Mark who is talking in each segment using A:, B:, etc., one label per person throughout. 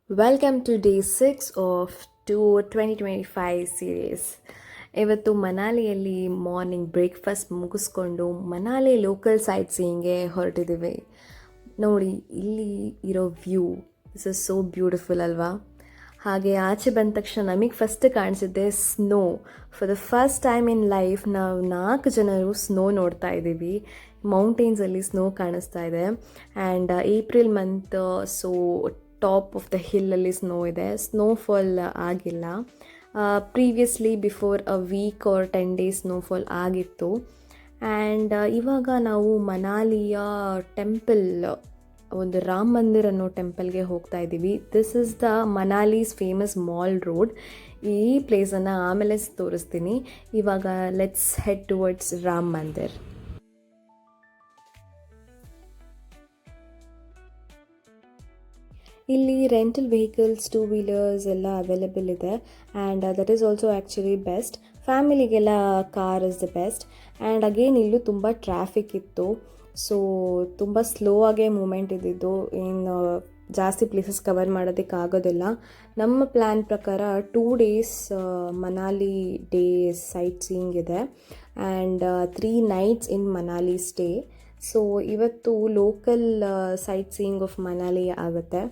A: Welcome to day 6 of Tour 2025 series. ಇವತ್ತು ಮನಾಲಿಯಲ್ಲಿ morning breakfast ಮುಗಿಸ್ಕೊಂಡು ಮನಾಲಿ ಲೋಕಲ್ ಸೈಟ್ ಸೀಯಿಂಗ್ಗೆ ಹೊರಟಿದ್ದೀವಿ. ನೋಡಿ ಇಲ್ಲಿ ಇರೋ view, this is so beautiful ಅಲ್ವಾ? ಹಾಗೆ ಆಚೆ ಬಂದ ತಕ್ಷಣ ನಮಗೆ ಫಸ್ಟ್ ಕಾಣಿಸಿದ್ದೆ snow. For the first time in life ನಾವು 4 ಜನರು ಸ್ನೋ ನೋಡ್ತಾ ಇದ್ದೀವಿ. ಮೌಂಟೇನ್ಸಲ್ಲಿ ಸ್ನೋ ಕಾಣಿಸ್ತಾ ಇದೆ. And April month, so top of the ಹಿಲ್ಲಲ್ಲಿ ಸ್ನೋ ಇದೆ. ಸ್ನೋಫಾಲ್ ಆಗಿಲ್ಲ. Previously before a week or 10 days snowfall ಆಗಿತ್ತು. ಆ್ಯಂಡ್ ಇವಾಗ ನಾವು ಮನಾಲಿಯ ಟೆಂಪಲ್, ಒಂದು ರಾಮ್ ಮಂದಿರ್ ಅನ್ನೋ ಟೆಂಪಲ್ಗೆ ಹೋಗ್ತಾ ಇದ್ದೀವಿ. This is the Manali's famous Mall Road. ಈ ಪ್ಲೇಸನ್ನು ಆಮೇಲೆ ತೋರಿಸ್ತೀನಿ. ಇವಾಗ let's head towards Ram Mandir. ಇಲ್ಲಿ ರೆಂಟಲ್ ವೆಹಿಕಲ್ಸ್, 2 wheelers ಎಲ್ಲ ಅವೈಲೇಬಲ್ ಇದೆ. And that is also actually best. ಫ್ಯಾಮಿಲಿಗೆಲ್ಲ car is the best. And again ಇಲ್ಲೂ ತುಂಬ ಟ್ರಾಫಿಕ್ ಇತ್ತು. ಸೊ ತುಂಬ ಸ್ಲೋ ಆಗೇ ಮೂಮೆಂಟ್ ಇದ್ದಿದ್ದು. ಏನು ಜಾಸ್ತಿ ಪ್ಲೇಸಸ್ ಕವರ್ ಮಾಡೋದಕ್ಕಾಗೋದಿಲ್ಲ. ನಮ್ಮ ಪ್ಲ್ಯಾನ್ ಪ್ರಕಾರ 2 days Manali days sightseeing ಇದೆ. And 3 nights in Manali stay. So ಇವತ್ತು local sightseeing of Manali ಆಗುತ್ತೆ.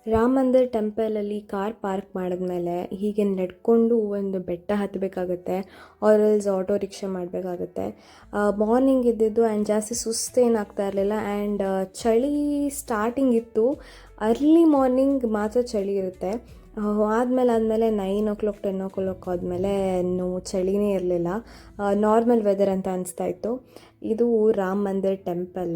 A: ರಾಮ್ ಮಂದಿರ್ ಟೆಂಪಲಲ್ಲಿ ಕಾರ್ ಪಾರ್ಕ್ ಮಾಡಿದ್ಮೇಲೆ ಹೀಗೆ ನಡ್ಕೊಂಡು ಒಂದು ಬೆಟ್ಟ ಹತ್ತಬೇಕಾಗತ್ತೆ, ಆರಲ್ಸ್ ಆಟೋ ರಿಕ್ಷಾ ಮಾಡಬೇಕಾಗತ್ತೆ. ಮಾರ್ನಿಂಗ್ ಇದ್ದಿದ್ದು ಆ್ಯಂಡ್ ಜಾಸ್ತಿ ಸುಸ್ತೇನಾಗ್ತಾ ಇರಲಿಲ್ಲ. ಆ್ಯಂಡ್ ಚಳಿ ಸ್ಟಾರ್ಟಿಂಗ್ ಇತ್ತು. ಅರ್ಲಿ ಮಾರ್ನಿಂಗ್ ಮಾತ್ರ ಚಳಿ ಇರುತ್ತೆ. ಆದಮೇಲೆ 9 o'clock 10 o'clock ಆದಮೇಲೆ ಚಳಿನೇ ಇರಲಿಲ್ಲ. ನಾರ್ಮಲ್ ವೆದರ್ ಅಂತ ಅನಿಸ್ತಾ ಇತ್ತು. ಇದು ರಾಮ್ ಮಂದಿರ್ ಟೆಂಪಲ್.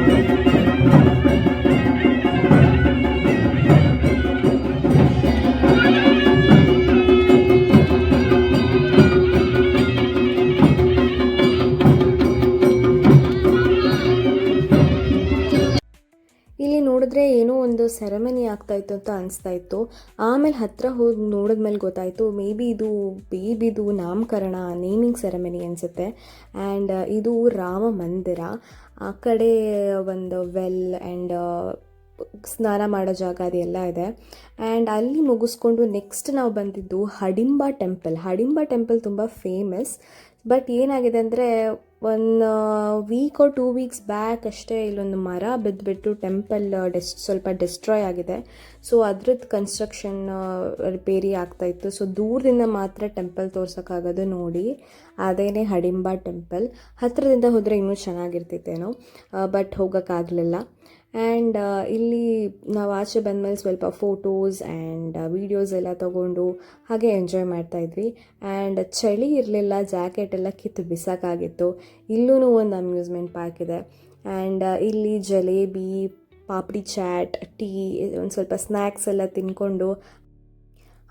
A: ಇಲ್ಲಿ ನೋಡಿದ್ರೆ ಏನೋ ಒಂದು ಸೆರೆಮನಿ ಆಗ್ತಾಯಿತ್ತು ಅಂತ ಅನಿಸ್ತಾ ಇತ್ತು. ಆಮೇಲೆ ಹತ್ತಿರ ಹೋಗಿ ನೋಡಿದ್ಮೇಲೆ ಗೊತ್ತಾಯಿತು, ಮೇ ಬಿ ಇದು ಬೇಬಿದು ನಾಮಕರಣ, ನೇಮಿಂಗ್ ಸೆರೆಮನಿ ಅನಿಸುತ್ತೆ. ಆ್ಯಂಡ್ ಇದು ರಾಮ ಮಂದಿರ. ಆ ಕಡೆ ಒಂದು ವೆಲ್ ಆ್ಯಂಡ್ ಸ್ನಾನ ಮಾಡೋ ಜಾಗ ಅದೆಲ್ಲ ಇದೆ. ಆ್ಯಂಡ್ ಅಲ್ಲಿ ಮುಗಿಸ್ಕೊಂಡು ನೆಕ್ಸ್ಟ್ ನಾವು ಬಂದಿದ್ದು ಹಡಿಂಬಾ ಟೆಂಪಲ್. ಹಡಿಂಬಾ ಟೆಂಪಲ್ ತುಂಬ ಫೇಮಸ್. ಬಟ್ ಏನಾಗಿದೆ ಅಂದರೆ ಒಂದು ವೀಕ್ ಆರ್ 2 weeks ಬ್ಯಾಕ್ ಅಷ್ಟೇ ಇಲ್ಲೊಂದು ಮರ ಬಿದ್ದುಬಿಟ್ಟು ಟೆಂಪಲ್ ಸ್ವಲ್ಪ ಡಿಸ್ಟ್ರಾಯ್ ಆಗಿದೆ. ಸೊ ಅದ್ರದ್ದು ಕನ್ಸ್ಟ್ರಕ್ಷನ್ ರಿಪೇರಿ ಆಗ್ತಾಯಿತ್ತು. ಸೊ ದೂರದಿಂದ ಮಾತ್ರ ಟೆಂಪಲ್ ತೋರ್ಸೋಕ್ಕಾಗೋದು. ನೋಡಿ, ಅದೇನೇ ಹಡಿಂಬಾ ಟೆಂಪಲ್. ಹತ್ತಿರದಿಂದ ಹೋದರೆ ಇನ್ನೂ ಚೆನ್ನಾಗಿರ್ತಿತ್ತೇನೋ, ಬಟ್ ಹೋಗೋಕ್ಕಾಗಲಿಲ್ಲ. ಆ್ಯಂಡ್ ಇಲ್ಲಿ ನಾವು ಆಚೆ ಬಂದಮೇಲೆ ಸ್ವಲ್ಪ ಫೋಟೋಸ್ ಆ್ಯಂಡ್ ವೀಡಿಯೋಸ್ ಎಲ್ಲ ತೊಗೊಂಡು ಹಾಗೆ ಎಂಜಾಯ್ ಮಾಡ್ತಾಯಿದ್ವಿ. ಆ್ಯಂಡ್ ಚಳಿ ಇರಲಿಲ್ಲ, ಜಾಕೆಟ್ ಎಲ್ಲ ಕಿತ್ತು ಬಿಸಾಕಾಗಿತ್ತು. ಇಲ್ಲೂ ಒಂದು ಅಮ್ಯೂಸ್ಮೆಂಟ್ ಪಾರ್ಕ್ ಇದೆ. ಆ್ಯಂಡ್ ಇಲ್ಲಿ ಜಲೇಬಿ, ಪಾಪಡಿ ಚಾಟ್, ಟೀ, ಒಂದು ಸ್ವಲ್ಪ ಸ್ನ್ಯಾಕ್ಸ್ ಎಲ್ಲ ತಿನ್ಕೊಂಡು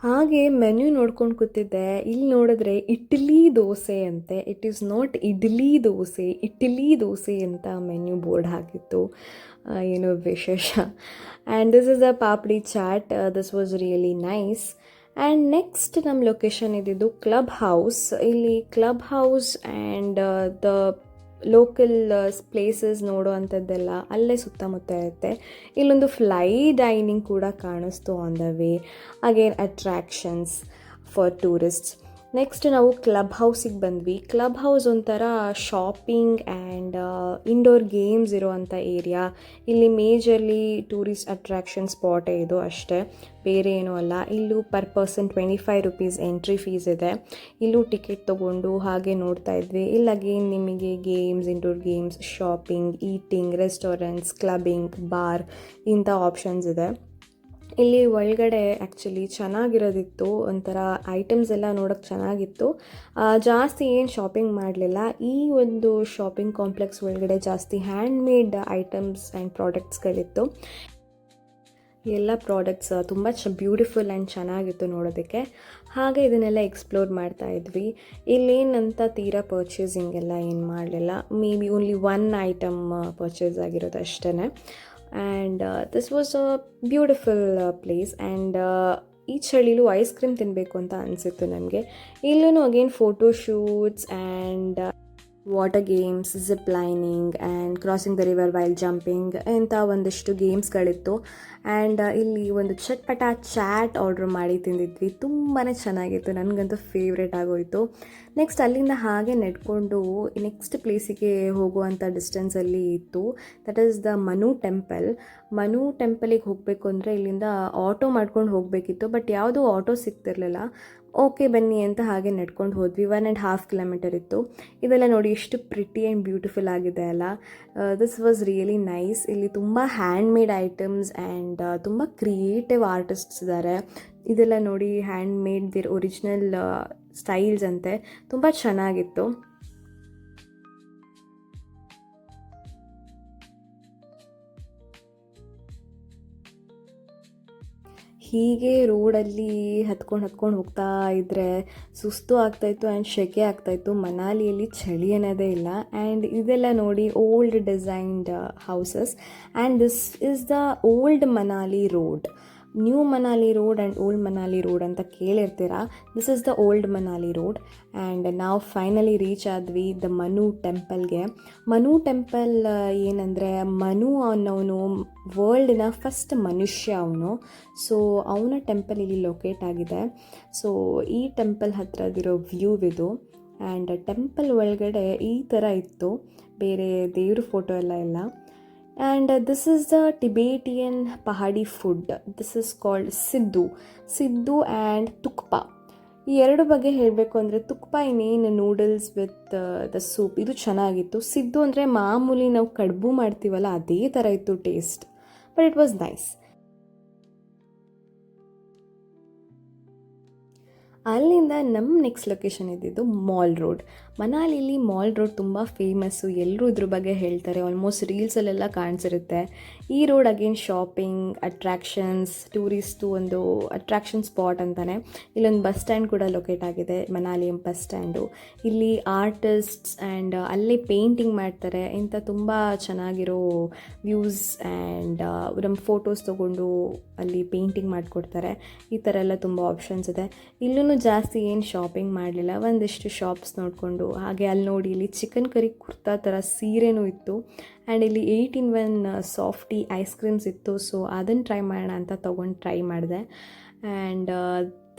A: ಹಾಗೆ ಮೆನ್ಯೂ ನೋಡ್ಕೊಂಡು ಕೂತಿದ್ದೆ. ಇಲ್ಲಿ ನೋಡಿದ್ರೆ ಇಡ್ಲಿ ದೋಸೆ ಅಂತೆ. It is not idli dosa, idli dosa ಅಂತ ಮೆನ್ಯೂ ಬೋರ್ಡ್ ಹಾಕಿತ್ತು. ಏನೋ ವಿಶೇಷ. And this is a papdi chaat. This was really nice. And next ನಮ್ಮ ಲೊಕೇಶನ್ ಇದ್ದಿದ್ದು ಕ್ಲಬ್ ಹೌಸ್. ಇಲ್ಲಿ club house and the local places ನೋಡೋ ಅಂಥದ್ದೆಲ್ಲ ಅಲ್ಲೇ ಸುತ್ತಮುತ್ತ ಇರುತ್ತೆ. ಇಲ್ಲೊಂದು ಫ್ಲೈ ಡೈನಿಂಗ್ ಕೂಡ ಕಾಣಿಸ್ತು on the way. Again attractions for tourists. Next ನಾವು ಕ್ಲಬ್ ಹೌಸಿಗೆ ಬಂದ್ವಿ. ಕ್ಲಬ್ ಹೌಸ್ ಒಂಥರ ಶಾಪಿಂಗ್ ಆ್ಯಂಡ್ ಇಂಡೋರ್ ಗೇಮ್ಸ್ ಇರೋವಂಥ ಏರಿಯಾ. ಇಲ್ಲಿ ಮೇಜರ್ಲಿ ಟೂರಿಸ್ಟ್ ಅಟ್ರ್ಯಾಕ್ಷನ್ ಸ್ಪಾಟೇ ಇದು ಅಷ್ಟೇ, ಬೇರೆ ಏನೂ ಅಲ್ಲ. ಇಲ್ಲೂ per person 25 rupees entry fees ಇದೆ. ಇಲ್ಲೂ ಟಿಕೆಟ್ ತೊಗೊಂಡು ಹಾಗೆ ನೋಡ್ತಾ ಇದ್ವಿ. ಇಲ್ಲಾಗೇನು ನಿಮಗೆ games, indoor games, shopping, eating, restaurants, clubbing, bar ಇಂಥ ಆಪ್ಷನ್ಸ್ ಇದೆ. ಇಲ್ಲಿ ಒಳಗಡೆ ಆ್ಯಕ್ಚುಲಿ ಚೆನ್ನಾಗಿರೋದಿತ್ತು. ಒಂಥರ ಐಟಮ್ಸ್ ಎಲ್ಲ ನೋಡೋಕ್ಕೆ ಚೆನ್ನಾಗಿತ್ತು. ಜಾಸ್ತಿ ಏನು ಶಾಪಿಂಗ್ ಮಾಡಲಿಲ್ಲ. ಈ ಒಂದು ಶಾಪಿಂಗ್ ಕಾಂಪ್ಲೆಕ್ಸ್ ಒಳಗಡೆ ಜಾಸ್ತಿ ಹ್ಯಾಂಡ್ಮೇಡ್ ಐಟಮ್ಸ್ ಆ್ಯಂಡ್ ಪ್ರಾಡಕ್ಟ್ಸ್ಗಳಿತ್ತು. ಎಲ್ಲ ಪ್ರಾಡಕ್ಟ್ಸ್ ತುಂಬ ಬ್ಯೂಟಿಫುಲ್ ಆ್ಯಂಡ್ ಚೆನ್ನಾಗಿತ್ತು ನೋಡೋದಕ್ಕೆ. ಹಾಗೆ ಇದನ್ನೆಲ್ಲ ಎಕ್ಸ್ಪ್ಲೋರ್ ಮಾಡ್ತಾ ಇದ್ವಿ. ಇಲ್ಲೇನಂತ ತೀರಾ ಪರ್ಚೇಸಿಂಗ್ ಎಲ್ಲ ಏನು ಮಾಡಲಿಲ್ಲ. Maybe only 1 item purchase ಆಗಿರೋದು ಅಷ್ಟೇ. And this was a beautiful place. And ಈ ಚಳಿಲೂ ಐಸ್ ಕ್ರೀಮ್ ತಿನ್ನಬೇಕು ಅಂತ ಅನಿಸಿತ್ತು ನನಗೆ. ಇಲ್ಲೂ again photo shoots and water games, zip lining and crossing the river while jumping ಇಂಥ ಒಂದಿಷ್ಟು ಗೇಮ್ಸ್ಗಳಿತ್ತು. ಆ್ಯಂಡ್ ಇಲ್ಲಿ ಒಂದು ಚಟ್ಪಟ ಚಾಟ್ ಆರ್ಡ್ರ್ ಮಾಡಿ ತಿಂದಿದ್ವಿ. ತುಂಬಾ ಚೆನ್ನಾಗಿತ್ತು, ನನಗಂತೂ ಫೇವ್ರೇಟ್ ಆಗೋಯಿತು. ನೆಕ್ಸ್ಟ್ ಅಲ್ಲಿಂದ ಹಾಗೆ ನೆಡ್ಕೊಂಡು ನೆಕ್ಸ್ಟ್ ಪ್ಲೇಸಿಗೆ ಹೋಗುವಂಥ ಡಿಸ್ಟೆನ್ಸಲ್ಲಿ ಇತ್ತು. That is the Manu temple. Manu ಟೆಂಪಲಿಗೆ ಹೋಗಬೇಕು ಅಂದರೆ ಇಲ್ಲಿಂದ ಆಟೋ ಮಾಡ್ಕೊಂಡು ಹೋಗಬೇಕಿತ್ತು, ಬಟ್ ಯಾವುದೂ ಆಟೋ ಸಿಗ್ತಿರ್ಲಿಲ್ಲ. ಓಕೆ ಬನ್ನಿ ಅಂತ ಹಾಗೆ ನಡ್ಕೊಂಡು ಹೋದ್ವಿ. 1.5 ಕಿಲೋಮೀಟರ್ ಇತ್ತು. ಇದೆಲ್ಲ ನೋಡಿ ಎಷ್ಟು ಪ್ರಿಟಿ ಆ್ಯಂಡ್ ಬ್ಯೂಟಿಫುಲ್ ಆಗಿದೆ ಅಲ್ಲ. This was really nice. ಇಲ್ಲಿ ತುಂಬ ಹ್ಯಾಂಡ್ ಮೇಡ್ ಐಟಮ್ಸ್ ಆ್ಯಂಡ್ ತುಂಬ ಕ್ರಿಯೇಟಿವ್ ಆರ್ಟಿಸ್ಟ್ಸ್ ಇದ್ದಾರೆ. ಇದೆಲ್ಲ ನೋಡಿ handmade their original styles ಅಂತೆ. ತುಂಬ ಚೆನ್ನಾಗಿತ್ತು. ಹೀಗೆ ರೋಡಲ್ಲಿ ಹತ್ಕೊಂಡು ಹೋಗ್ತಾ ಇದ್ದರೆ ಸುಸ್ತು ಆಗ್ತಾಯಿತ್ತು ಆ್ಯಂಡ್ ಸೆಕೆ ಆಗ್ತಾಯಿತ್ತು. ಮನಾಲಿಯಲ್ಲಿ ಚಳಿ ಅನ್ನೋದೇ ಇಲ್ಲ. ಆ್ಯಂಡ್ ಇದೆಲ್ಲ ನೋಡಿ old designed houses. And this is the old Manali road. New Manali road and old Manali road ಅಂತ ಕೇಳಿರ್ತೀರ. This is the old Manali road. And ನಾವು ಫೈನಲಿ ರೀಚ್ ಆದ್ವಿ ದ ಮನು ಟೆಂಪಲ್ಗೆ. ಮನು ಟೆಂಪಲ್ ಏನಂದರೆ, ಮನು ಅನ್ನೋನು ವರ್ಲ್ಡಿನ ಫಸ್ಟ್ ಮನುಷ್ಯ ಅವನು. ಸೊ ಅವನ ಟೆಂಪಲ್ ಇಲ್ಲಿ ಲೊಕೇಟ್ ಆಗಿದೆ. ಸೊ ಈ ಟೆಂಪಲ್ ಹತ್ರದಿರೋ ವ್ಯೂ ಇದು. ಆ್ಯಂಡ್ ಟೆಂಪಲ್ ಒಳಗಡೆ ಈ ಥರ ಇತ್ತು, ಬೇರೆ ದೇವ್ರ ಫೋಟೋ ಎಲ್ಲ ಇಲ್ಲ. And this is the Tibetan Pahadi food. This is called Siddu and Tukpa. ಈ ಎರಡು ಬಗ್ಗೆ ಹೇಳಬೇಕು ಅಂದರೆ, ತುಕ್ಪ ಇನ್ನೇನು ನೂಡಲ್ಸ್ ವಿತ್ ದ ಸೂಪ್, ಇದು ಚೆನ್ನಾಗಿತ್ತು. ಸಿದ್ದು ಅಂದರೆ ಮಾಮೂಲಿ ನಾವು ಕಡುಬು ಮಾಡ್ತೀವಲ್ಲ ಅದೇ ಥರ ಇತ್ತು taste, but it was nice. ಅಲ್ಲಿಂದ ನಮ್ಮ ನೆಕ್ಸ್ಟ್ ಲೊಕೇಶನ್ ಇದ್ದಿದ್ದು ಮಾಲ್ ರೋಡ್. ಮನಾಲಿಲಿ ಮಾಲ್ ರೋಡ್ ತುಂಬ ಫೇಮಸ್ಸು, ಎಲ್ಲರೂ ಇದ್ರ ಬಗ್ಗೆ ಹೇಳ್ತಾರೆ, ಆಲ್ಮೋಸ್ಟ್ ರೀಲ್ಸಲ್ಲೆಲ್ಲ ಕಾಣಿಸಿರುತ್ತೆ. ಈ road again shopping, attractions, tourist ಒಂದು ಅಟ್ರ್ಯಾಕ್ಷನ್ ಸ್ಪಾಟ್ ಅಂತಾನೆ. ಇಲ್ಲೊಂದು ಬಸ್ ಸ್ಟ್ಯಾಂಡ್ ಕೂಡ ಲೊಕೇಟ್ ಆಗಿದೆ, ಮನಾಲಿ ಬಸ್ ಸ್ಟ್ಯಾಂಡು. ಇಲ್ಲಿ ಆರ್ಟಿಸ್ಟ್ಸ್ ಆ್ಯಂಡ್ ಅಲ್ಲೇ ಪೇಂಟಿಂಗ್ ಮಾಡ್ತಾರೆ. ಇಂಥ ತುಂಬ ಚೆನ್ನಾಗಿರೋ ವ್ಯೂಸ್ ಆ್ಯಂಡ್ ನಮ್ಮ ಫೋಟೋಸ್ ತೊಗೊಂಡು ಅಲ್ಲಿ ಪೇಂಟಿಂಗ್ ಮಾಡಿಕೊಡ್ತಾರೆ. ಈ ಥರ ಎಲ್ಲ ತುಂಬ ಆಪ್ಷನ್ಸ್ ಇದೆ. ಇಲ್ಲೂ ಜಾಸ್ತಿ ಏನು ಶಾಪಿಂಗ್ ಮಾಡಲಿಲ್ಲ, ಒಂದಿಷ್ಟು ಶಾಪ್ಸ್ ನೋಡಿಕೊಂಡು ಹಾಗೆ ಅಲ್ಲಿ ನೋಡಿ ಇಲ್ಲಿ ಚಿಕನ್ ಕರಿ ಕುರ್ತಾ ಥರ ಸೀರೆನೂ ಇತ್ತು. ಆ್ಯಂಡ್ ಇಲ್ಲಿ 8-in-1 ಸಾಫ್ಟಿ ಐಸ್ ಕ್ರೀಮ್ಸ್ ಇತ್ತು. ಸೊ ಅದನ್ನು ಟ್ರೈ ಮಾಡೋಣ ಅಂತ ತೊಗೊಂಡು ಟ್ರೈ ಮಾಡಿದೆ. And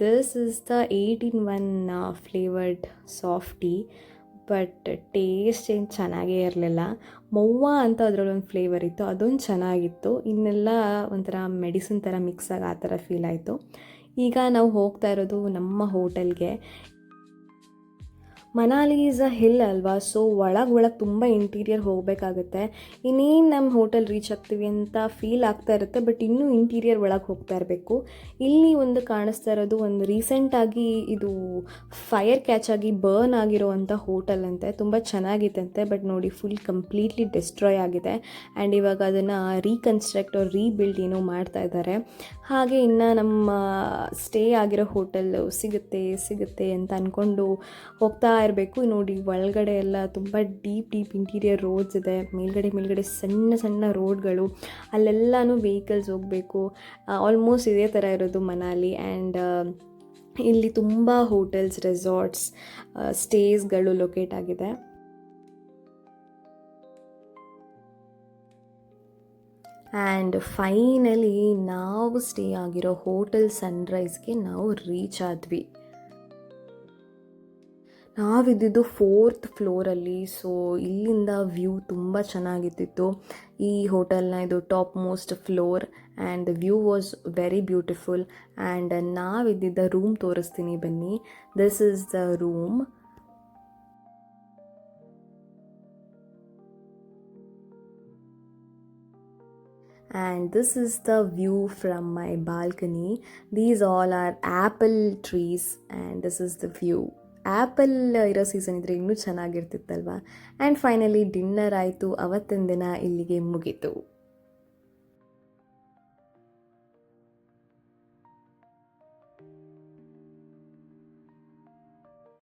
A: this is the 8-in-1 flavoured softy. But taste ಏನು ಚೆನ್ನಾಗೇ ಇರಲಿಲ್ಲ. ಮೌವ್ವ ಅಂತ ಅದರಲ್ಲೊಂದು ಫ್ಲೇವರ್ ಇತ್ತು, ಅದೊಂದು ಚೆನ್ನಾಗಿತ್ತು. ಇನ್ನೆಲ್ಲ ಒಂಥರ ಮೆಡಿಸಿನ್ ಥರ ಮಿಕ್ಸ್ ಆಗಿ ಆ ಥರ ಫೀಲ್ ಆಯಿತು. ಈಗ ನಾವು ಹೋಗ್ತಾ ಇರೋದು ನಮ್ಮ ಹೋಟೆಲ್ಗೆ. ಮನಾಲಿ ಈಸ್ ಅ ಹಿಲ್ ಅಲ್ವಾ, ಸೊ ಒಳಗೆ ತುಂಬ ಇಂಟೀರಿಯರ್ ಹೋಗಬೇಕಾಗುತ್ತೆ. ಇನ್ನೇನು ನಮ್ಮ ಹೋಟೆಲ್ ರೀಚ್ ಆಗ್ತೀವಿ ಅಂತ ಫೀಲ್ ಆಗ್ತಾ ಇರುತ್ತೆ, ಬಟ್ ಇನ್ನೂ ಇಂಟೀರಿಯರ್ ಒಳಗೆ ಹೋಗ್ತಾ ಇರಬೇಕು. ಇಲ್ಲಿ ಒಂದು ಕಾಣಿಸ್ತಾ ಇರೋದು ಒಂದು ರೀಸೆಂಟಾಗಿ ಇದು ಫೈರ್ ಕ್ಯಾಚ್ ಆಗಿ ಬರ್ನ್ ಆಗಿರೋವಂಥ ಹೋಟೆಲ್ ಅಂತೆ. ತುಂಬ ಚೆನ್ನಾಗಿತ್ತಂತೆ, ಬಟ್ ನೋಡಿ ಫುಲ್ ಕಂಪ್ಲೀಟ್ಲಿ ಡಿಸ್ಟ್ರಾಯ್ ಆಗಿದೆ. ಆ್ಯಂಡ್ ಇವಾಗ ಅದನ್ನು ರೀಕನ್ಸ್ಟ್ರಕ್ಟ್ ಆರ್ ರೀಬಿಲ್ಡ್ ಏನೋ ಮಾಡ್ತಾ ಇದ್ದಾರೆ. ಹಾಗೆ ಇನ್ನು ನಮ್ಮ ಸ್ಟೇ ಆಗಿರೋ ಹೋಟೆಲ್ ಸಿಗುತ್ತೆ ಅಂತ ಅಂದ್ಕೊಂಡು ಹೋಗ್ತಾ ಇರಬೇಕು. ನೋಡಿ ಒಳಗಡೆ ಎಲ್ಲ ತುಂಬ ಡೀಪ್ ಇಂಟೀರಿಯರ್ ರೋಡ್ಸ್ ಇದೆ. ಮೇಲ್ಗಡೆ ಸಣ್ಣ ರೋಡ್ಗಳು, ಅಲ್ಲೆಲ್ಲನೂ ವೆಹಿಕಲ್ಸ್ ಹೋಗಬೇಕು. ಆಲ್ಮೋಸ್ಟ್ ಇದೇ ಥರ ಇರೋದು ಮನಾಲಿ. ಆ್ಯಂಡ್ ಇಲ್ಲಿ ತುಂಬ ಹೋಟೆಲ್ಸ್, ರೆಸಾರ್ಟ್ಸ್, ಸ್ಟೇಸ್ಗಳು ಲೊಕೇಟ್ ಆಗಿದೆ. ಆ್ಯಂಡ್ ಫೈನಲಿ ನಾವು ಸ್ಟೇ ಆಗಿರೋ ಹೋಟೆಲ್ ಸನ್ರೈಸ್ಗೆ ನಾವು ರೀಚ್ ಆದ್ವಿ. ನಾವಿದ್ದಿದ್ದು 4th ಫ್ಲೋರಲ್ಲಿ. ಸೊ ಇಲ್ಲಿಂದ ವ್ಯೂ ತುಂಬ ಚೆನ್ನಾಗಿತ್ತಿತ್ತು. ಈ ಹೋಟೆಲ್ನ ಇದು top most floor and the view was very beautiful. And ನಾವಿದ್ದಿದ್ದ ರೂಮ್ ತೋರಿಸ್ತೀನಿ ಬನ್ನಿ. This is the room. And this is the view from my balcony. These all are apple trees and this is the view. Apple ಇರೋ season ಇದ್ದರೆ ಇನ್ನೂ ಚೆನ್ನಾಗಿರ್ತಿತ್ತಲ್ವ. And finally dinner ಆಯಿತು. ಅವತ್ತಿನ ದಿನ ಇಲ್ಲಿಗೆ ಮುಗೀತು.